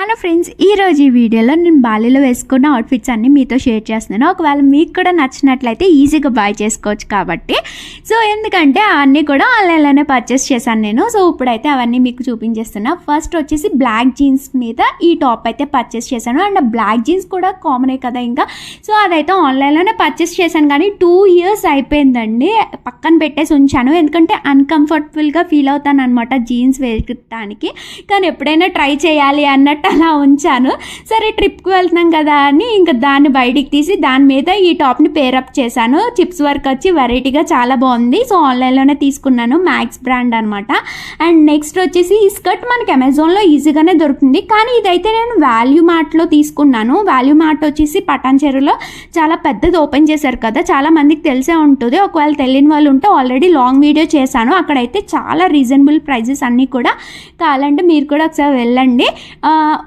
Hello friends, ఈరోజు ఈ వీడియోలో నేను బాలీలో వేసుకున్న అవుట్ఫిట్స్ అన్నీ మీతో షేర్ చేస్తున్నాను. ఒకవేళ మీకు కూడా నచ్చినట్లయితే ఈజీగా బాయ్ చేసుకోవచ్చు కాబట్టి. సో ఎందుకంటే అవన్నీ కూడా ఆన్లైన్లోనే పర్చేస్ చేశాను నేను. సో ఇప్పుడైతే అవన్నీ మీకు చూపించేస్తున్నా. ఫస్ట్ వచ్చేసి బ్లాక్ జీన్స్ మీద ఈ టాప్ అయితే పర్చేస్ చేశాను. అండ్ బ్లాక్ జీన్స్ కూడా కామనే కదా ఇంకా. సో అదైతే ఆన్లైన్లోనే పర్చేస్ చేశాను, కానీ 2 years అయిపోయిందండి. పక్కన పెట్టేసి ఉంచాను, ఎందుకంటే అన్కంఫర్టబుల్గా ఫీల్ అవుతాను అనమాట జీన్స్ వేయడానికి. కానీ ఎప్పుడైనా ట్రై చేయాలి అన్నట్టు అలా ఉంచాను. సరే ట్రిప్కి వెళ్తున్నాం కదా అని ఇంకా దాన్ని బయటికి తీసి దాని మీద ఈ టాప్ని పేరప్ చేశాను. చిప్స్ వర్క్ వచ్చి వెరైటీగా చాలా బాగుంది. సో ఆన్లైన్లోనే తీసుకున్నాను, మ్యాక్స్ బ్రాండ్ అనమాట. అండ్ నెక్స్ట్ వచ్చేసి ఈ స్కర్ట్ మనకి అమెజాన్లో ఈజీగానే దొరుకుతుంది, కానీ ఇదైతే నేను వాల్యూ మార్ట్లో తీసుకున్నాను. వాల్యూ మార్ట్ వచ్చేసి పటాన్ చెరువులో చాలా పెద్దది ఓపెన్ చేశారు కదా, చాలా మందికి తెలిసే ఉంటుంది. ఒకవేళ తెలియని వాళ్ళు ఉంటే ఆల్రెడీ లాంగ్ వీడియో చేశాను. అక్కడైతే చాలా రీజనబుల్ ప్రైజెస్ అన్నీ కూడా. కావాలంటే మీరు కూడా ఒకసారి వెళ్ళండి.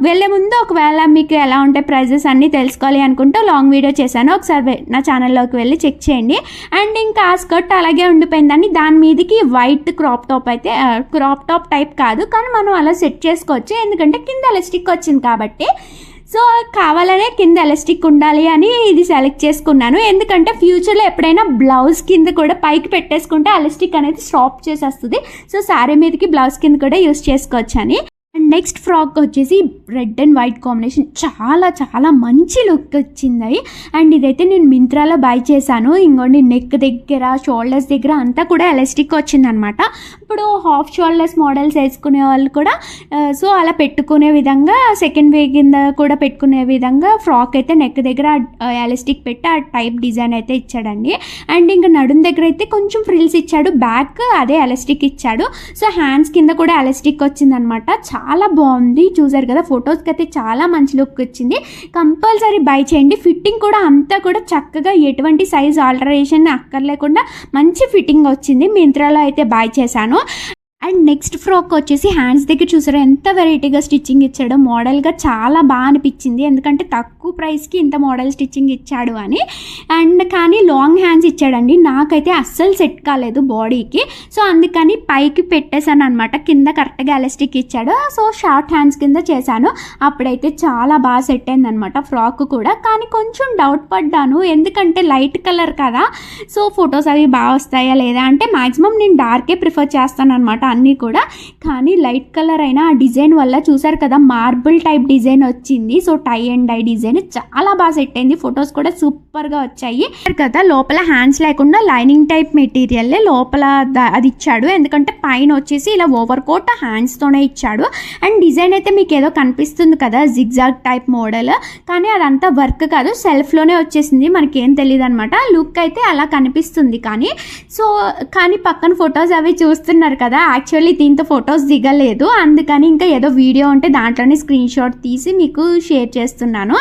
వెళ్ళే ముందు ఒకవేళ మీకు ఎలా ఉంటాయి ప్రైజెస్ అన్నీ తెలుసుకోవాలి అనుకుంటే లాంగ్ వీడియో చేశాను, ఒకసారి నా ఛానల్లోకి వెళ్ళి చెక్ చేయండి. అండ్ ఇంకా ఆ స్కర్ట్ అలాగే ఉండిపోయిందని దాని మీదకి వైట్ క్రాప్ టాప్ అయితే క్రాప్ టాప్ టైప్ కాదు, కానీ మనం అలా సెట్ చేసుకోవచ్చు, ఎందుకంటే కింద ఎలాస్టిక్ వచ్చింది కాబట్టి. సో కావాలనే కింద ఎలాస్టిక్ ఉండాలి అని ఇది సెలెక్ట్ చేసుకున్నాను, ఎందుకంటే ఫ్యూచర్లో ఎప్పుడైనా బ్లౌజ్ కింద కూడా పైకి పెట్టేసుకుంటే ఎలాస్టిక్ అనేది స్టాప్ చేసేస్తుంది. సో శారీ మీదకి బ్లౌజ్ కింద కూడా యూస్ చేసుకోవచ్చు అని. అండ్ నెక్స్ట్ ఫ్రాక్ వచ్చేసి రెడ్ అండ్ వైట్ కాంబినేషన్, చాలా చాలా మంచి లుక్ వచ్చింది. అండ్ ఇదైతే నేను మింత్రాలో బై చేశాను. ఇంకోండి నెక్ దగ్గర షోల్డర్స్ దగ్గర అంతా కూడా ఎలాస్టిక్ వచ్చిందనమాట. ఇప్పుడు హాఫ్ షోల్డర్స్ మోడల్స్ వేసుకునే వాళ్ళు కూడా సో అలా పెట్టుకునే విధంగా సెకండ్ వే కింద కూడా పెట్టుకునే విధంగా ఫ్రాక్ అయితే నెక్ దగ్గర ఎలాస్టిక్ పెట్టి ఆ టైప్ డిజైన్ అయితే ఇచ్చాడండి. అండ్ ఇంకా నడుం దగ్గర అయితే కొంచెం ఫ్రిల్స్ ఇచ్చాడు, బ్యాక్ అదే ఎలాస్టిక్ ఇచ్చాడు. సో హ్యాండ్స్ కింద కూడా ఎలాస్టిక్ వచ్చిందనమాట. చాలా బాగుంది, చూసారు కదా ఫొటోస్కి అయితే చాలా మంచి లుక్ వచ్చింది. కంపల్సరీ బై చేయండి. ఫిట్టింగ్ కూడా అంతా కూడా చక్కగా ఎటువంటి సైజ్ ఆల్టరేషన్ అక్కర్లేకుండా మంచి ఫిట్టింగ్ వచ్చింది. మింత్రాలో అయితే బై చేశాను. అండ్ నెక్స్ట్ ఫ్రాక్ వచ్చేసి హ్యాండ్స్ దగ్గర చూసారా ఎంత వెరైటీగా స్టిచ్చింగ్ ఇచ్చాడో, మోడల్గా చాలా బాగా అనిపించింది, ఎందుకంటే తక్కువ ప్రైస్కి ఇంత మోడల్ స్టిచ్చింగ్ ఇచ్చాడు అని. అండ్ కానీ లాంగ్ హ్యాండ్స్ ఇచ్చాడండి, నాకైతే అస్సలు సెట్ కాలేదు బాడీకి. సో అందుకని పైకి పెట్టేశాను అనమాట, కింద కరెక్ట్గా ఎలాస్టిక్ ఇచ్చాడు. సో షార్ట్ హ్యాండ్స్ కింద చేశాను, అప్పుడైతే చాలా బాగా సెట్ అయిందనమాట ఫ్రాక్ కూడా. కానీ కొంచెం డౌట్ పడ్డాను, ఎందుకంటే లైట్ కలర్ కదా, సో ఫొటోస్ అవి బాగా వస్తాయా లేదా అంటే మ్యాక్సిమం నేను డార్కే ప్రిఫర్ చేస్తాను అనమాట అన్నీ కూడా. కానీ లైట్ కలర్ అయినా ఆ డిజైన్ వల్ల చూసారు కదా మార్బుల్ టైప్ డిజైన్ వచ్చింది. So tie and dye design చాలా బాగా సెట్ అయింది, ఫొటోస్ కూడా సూపర్గా వచ్చాయి కదా. లోపల హ్యాండ్స్ లేకుండా లైనింగ్ టైప్ మెటీరియల్ లోపల అది ఇచ్చాడు, ఎందుకంటే పైన వచ్చేసి ఇలా ఓవర్ కోట్ హ్యాండ్స్తోనే ఇచ్చాడు. అండ్ డిజైన్ అయితే మీకు ఏదో కనిపిస్తుంది కదా జిగ్జాగ్ టైప్ మోడల్, కానీ అదంతా వర్క్ కాదు, సెల్ఫ్లోనే వచ్చేసింది, మనకేం తెలియదు అనమాట. లుక్ అయితే అలా కనిపిస్తుంది కానీ. సో కానీ పక్కన ఫొటోస్ అవి చూస్తున్నారు కదా, యాక్చువల్లీ దీంతో ఫొటోస్ దిగలేదు, అందుకని ఇంకా ఏదో వీడియో ఉంటే దాంట్లోనే స్క్రీన్ షాట్ తీసి మీకు షేర్ చేస్తున్నాను.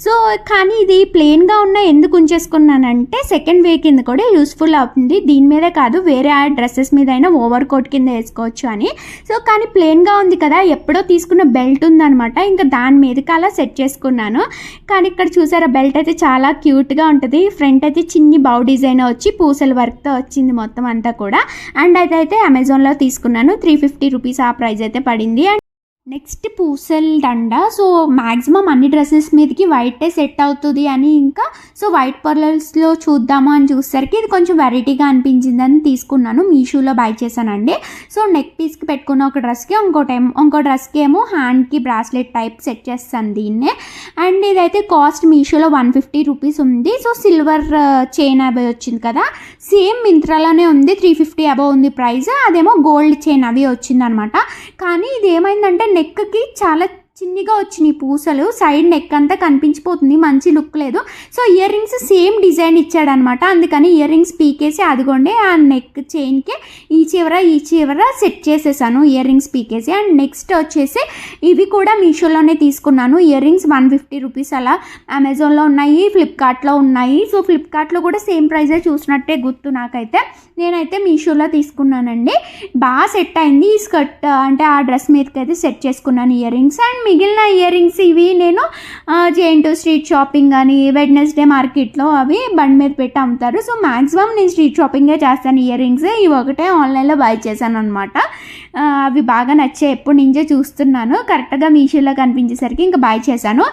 సో కానీ ఇది ప్లెయిన్గా ఉన్న ఎందుకు ఉంచేసుకున్నానంటే సెకండ్ వే కింద కూడా యూస్ఫుల్ అవుతుంది, దీని మీదే కాదు వేరే డ్రెస్సెస్ మీద అయినా ఓవర్ కోట్ కింద వేసుకోవచ్చు అని. సో కానీ ప్లెయిన్గా ఉంది కదా, ఎప్పుడో తీసుకున్న బెల్ట్ ఉందనమాట, ఇంకా దాని మీదకి అలా సెట్ చేసుకున్నాను. కానీ ఇక్కడ చూసారా బెల్ట్ అయితే చాలా క్యూట్గా ఉంటుంది, ఫ్రంట్ అయితే చిన్ని బౌ డిజైన్ వచ్చి పూసల వర్క్తో వచ్చింది మొత్తం అంతా కూడా. అండ్ అయితే అమెజాన్లో తీసుకున్నాను, 350 రూపీస్ ఆ ప్రైస్ అయితే పడింది. అండ్ నెక్స్ట్ పూసల్ దండ, సో మ్యాక్సిమం అన్ని డ్రెస్సెస్ మీదకి వైటే సెట్ అవుతుంది అని ఇంకా సో వైట్ పర్లర్స్లో చూద్దాము అని చూసేసరికి ఇది కొంచెం వెరైటీగా అనిపించిందని తీసుకున్నాను, మీషోలో బై చేశానండి. సో నెక్ పీస్కి పెట్టుకున్న ఒక డ్రెస్కి ఇంకో డ్రెస్కి ఏమో హ్యాండ్కి బ్రాస్లెట్ టైప్ సెట్ చేస్తాను దీన్నే. అండ్ ఇదైతే కాస్ట్ మీషోలో 150 రూపీస్ ఉంది. సో సిల్వర్ చైన్ అవి వచ్చింది కదా, సేమ్ మింత్రాలోనే ఉంది, 350 అబవ్ ఉంది ప్రైస్, అదేమో గోల్డ్ చైన్ అవి వచ్చిందనమాట. కానీ ఇది ఏమైందంటే నెక్కి చాలా చిన్నగా వచ్చినాయి పూసలు, సైడ్ నెక్ అంతా కనిపించిపోతుంది, మంచి లుక్ లేదు. So earrings same design ఇచ్చాడనమాట, అందుకని ఇయర్ రింగ్స్ పీకేసి అదిగోండి ఆ నెక్ చైన్కి ఈ చివర సెట్ చేసేసాను ఇయర్ రింగ్స్ పీకేసి. అండ్ నెక్స్ట్ వచ్చేసి ఇవి కూడా మీషోలోనే తీసుకున్నాను, ఇయర్ రింగ్స్ 150 రూపీస్ అలా అమెజాన్లో ఉన్నాయి, ఫ్లిప్కార్ట్లో ఉన్నాయి. సో ఫ్లిప్కార్ట్లో కూడా సేమ్ ప్రైజే చూసినట్టే గుర్తు నాకైతే, నేనైతే మీషోలో తీసుకున్నానండి. బాగా సెట్ అయింది ఈ స్కర్ట్, అంటే ఆ డ్రెస్ మీదకి అయితే సెట్ చేసుకున్నాను ఇయర్ రింగ్స్. అండ్ మిగిలిన ఇయర్ రింగ్స్ ఇవి నేను జేఎన్2 స్ట్రీట్ షాపింగ్ అని వెడ్నెస్డే మార్కెట్లో అవి బండి మీద పెట్టి అమ్ముతారు. సో మ్యాక్సిమం నేను స్ట్రీట్ షాపింగే చేస్తాను. ఇయర్ రింగ్స్ ఇవి ఒకటే ఆన్లైన్లో బై చేశాను అనమాట. అవి బాగా నచ్చాయి, ఎప్పటి నుంచో చూస్తున్నాను. కరెక్ట్గా మీషోలో కనిపించేసరికి ఇంకా బై చేశాను.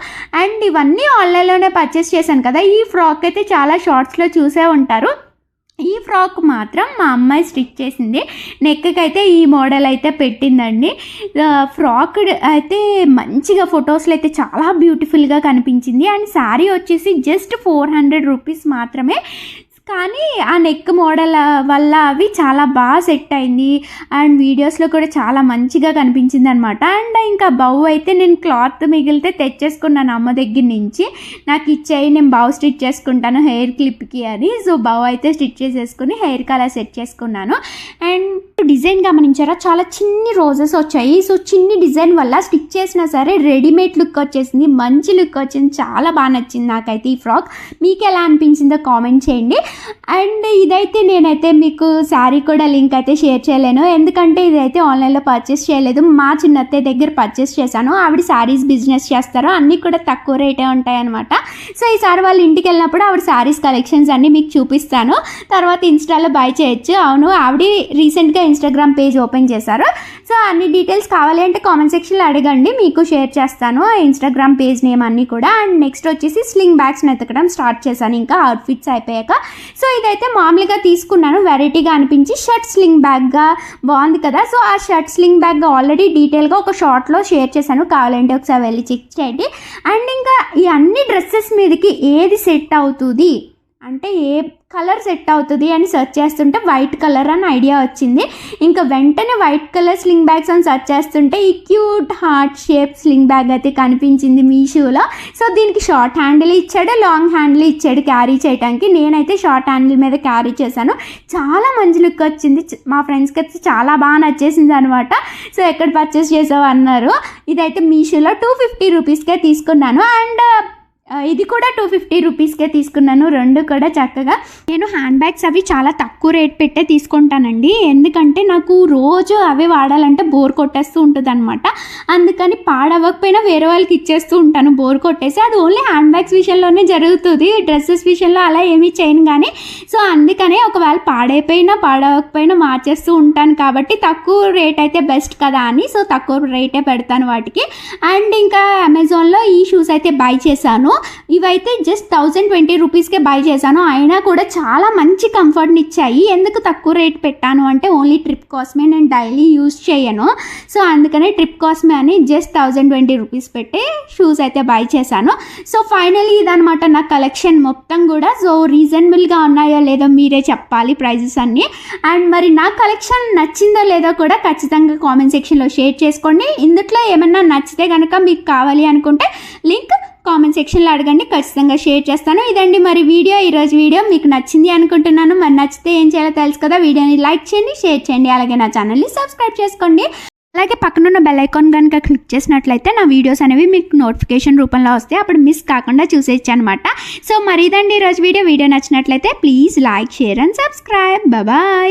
అండ్ ఇవన్నీ ఆన్లైన్లోనే పర్చేస్ చేశాను కదా. ఈ ఫ్రాక్ అయితే చాలా షార్ట్స్లో చూసే ఉంటారు. ఈ ఫ్రాక్ మాత్రం మా అమ్మాయి స్టిచ్ చేసింది. నెక్కి అయితే ఈ మోడల్ అయితే పెట్టిందండి. ఫ్రాక్ అయితే మంచిగా ఫొటోస్లో అయితే చాలా బ్యూటిఫుల్గా కనిపించింది. అండ్ శారీ వచ్చేసి జస్ట్ 400 రూపీస్ మాత్రమే. కానీ ఆ నెక్ మోడల్ వల్ల అవి చాలా బాగా సెట్ అయింది. అండ్ వీడియోస్లో కూడా చాలా మంచిగా కనిపించింది అనమాట. అండ్ ఇంకా బౌ అయితే నేను క్లాత్ మిగిలితే తెచ్చేసుకున్నాను అమ్మ దగ్గర నుంచి. నాకు ఇచ్చేయి, నేను బౌ స్టిచ్ చేసుకుంటాను హెయిర్ క్లిప్కి అని. సో బౌ అయితే స్టిచ్ చేసేసుకుని హెయిర్ కలర్ సెట్ చేసుకున్నాను. అండ్ డిజైన్ గమనించారా, చాలా చిన్ని రోజెస్ వచ్చాయి. సో చిన్ని డిజైన్ వల్ల స్టిచ్ చేసినా సరే రెడీమేడ్ లుక్ వచ్చేసింది, మంచి లుక్ వచ్చింది. చాలా బాగా నచ్చింది నాకైతే ఈ ఫ్రాక్. మీకు ఎలా అనిపించిందో కామెంట్ చేయండి. అండ్ ఇదైతే నేనైతే మీకు శారీ కూడా లింక్ అయితే షేర్ చేయలేను, ఎందుకంటే ఇదైతే ఆన్లైన్లో పర్చేస్ చేయలేదు. మా చిన్నత్తయ్య దగ్గర పర్చేస్ చేశాను. ఆవిడ శారీస్ బిజినెస్ చేస్తారు, అన్నీ కూడా తక్కువ రేటే ఉంటాయన్నమాట. సో ఈసారి వాళ్ళ ఇంటికి వెళ్ళినప్పుడు ఆవిడ శారీస్ కలెక్షన్స్ అన్నీ మీకు చూపిస్తాను. తర్వాత ఇన్స్టాలో బై చేయొచ్చు. అవును, ఆవిడ రీసెంట్గా ఇన్స్టాగ్రామ్ పేజ్ ఓపెన్ చేశారు. సో అన్ని డీటెయిల్స్ కావాలి అంటే కామెంట్ సెక్షన్లో అడగండి, మీకు షేర్ చేస్తాను ఇన్స్టాగ్రామ్ పేజ్ నేమ్ అన్నీ కూడా. అండ్ నెక్స్ట్ వచ్చేసి స్లింగ్ బ్యాగ్స్ని ఎతకడం స్టార్ట్ చేశాను ఇంకా అవుట్ఫిట్స్ అయిపోయాక. సో ఇదైతే మామూలుగా తీసుకున్నాను, వెరైటీగా అనిపించి షర్ట్ స్లింగ్ బ్యాగ్గా బాగుంది కదా. సో ఆ షర్ట్ స్లింగ్ బ్యాగ్ ఆల్రెడీ డీటెయిల్గా ఒక షార్ట్లో షేర్ చేశాను, కావాలంటే ఒకసారి వెళ్ళి చెక్ చేయండి. అండ్ ఇంకా ఈ అన్ని డ్రెస్సెస్ మీదకి ఏది సెట్ అవుతుంది అంటే ఏ కలర్ సెట్ అవుతుంది అని సెర్చ్ చేస్తుంటే వైట్ కలర్ అని ఐడియా వచ్చింది. ఇంకా వెంటనే వైట్ కలర్ స్లింగ్ బ్యాగ్స్ అని సెర్చ్ చేస్తుంటే ఈ cute heart shape sling bag అయితే కనిపించింది మీషోలో. సో దీనికి షార్ట్ హ్యాండిల్ ఇచ్చాడు, లాంగ్ హ్యాండిల్ ఇచ్చాడు క్యారీ చేయడానికి. నేనైతే షార్ట్ హ్యాండిల్ మీద క్యారీ చేశాను. చాలా మంచి లుక్ వచ్చింది. మా ఫ్రెండ్స్కి అయితే చాలా బాగా నచ్చేసింది అనమాట. సో ఎక్కడ పర్చేస్ చేసావు అన్నారు. ఇదైతే మీషోలో 250 రూపీస్కే తీసుకున్నాను. అండ్ ఇది కూడా 250 రూపీస్కే తీసుకున్నాను. రెండు కూడా చక్కగా. నేను హ్యాండ్ బ్యాగ్స్ అవి చాలా తక్కువ రేట్ పెట్టే తీసుకుంటానండి, ఎందుకంటే నాకు రోజు అవే వాడాలంటే బోర్ కొట్టేస్తూ ఉంటుంది అనమాట. అందుకని పాడవ్వకపోయినా వేరే వాళ్ళకి ఇచ్చేస్తూ ఉంటాను బోర్ కొట్టేసి. అది ఓన్లీ హ్యాండ్ బ్యాగ్స్ విషయంలోనే జరుగుతుంది, డ్రెస్సెస్ విషయంలో అలా ఏమీ చేయను కానీ. సో అందుకనే ఒకవేళ పాడవకపోయినా మార్చేస్తూ ఉంటాను కాబట్టి తక్కువ రేట్ అయితే బెస్ట్ కదా అని సో తక్కువ రేటే పెడతాను వాటికి. అండ్ ఇంకా అమెజాన్లో ఈ షూస్ అయితే బై చేశాను. ఇవైతే జస్ట్ 1020 రూపీస్కే బై చేశాను. అయినా కూడా చాలా మంచి కంఫర్ట్ని ఇచ్చాయి. ఎందుకు తక్కువ రేట్ పెట్టాను అంటే ఓన్లీ ట్రిప్ కోసమే, నేను డైలీ యూజ్ చేయను. సో అందుకనే ట్రిప్ కోసమే అని జస్ట్ 1020 రూపీస్ పెట్టి షూస్ అయితే బై చేశాను. సో ఫైనలీ ఇదనమాట నా కలెక్షన్ మొత్తం కూడా. సో రీజనబుల్గా ఉన్నాయో లేదో మీరే చెప్పాలి ప్రైజెస్ అన్నీ. అండ్ మరి నా కలెక్షన్ నచ్చిందో లేదో కూడా ఖచ్చితంగా కామెంట్ సెక్షన్లో షేర్ చేసుకోండి. ఇందులో ఏమన్నా నచ్చితే కనుక మీకు కావాలి అనుకుంటే లింక్ కామెంట్ సెక్షన్లో అడగండి, ఖచ్చితంగా షేర్ చేస్తాను. ఇదండి మరి ఈరోజు వీడియో మీకు నచ్చింది అనుకుంటున్నాను. మరి నచ్చితే ఏం చేయాలో తెలుసు కదా, వీడియోని లైక్ చేయండి, షేర్ చేయండి, అలాగే నా ఛానల్ని సబ్స్క్రైబ్ చేసుకోండి. అలాగే పక్కనున్న బెల్ ఐకాన్ కనుక క్లిక్ చేసినట్లయితే నా వీడియోస్ అనేవి మీకు నోటిఫికేషన్ రూపంలో వస్తాయి, అప్పుడు మిస్ కాకుండా చూసేయచ్చు అనమాట. సో మరి ఇదండి ఈరోజు వీడియో నచ్చినట్లయితే please like, share and subscribe. Bye.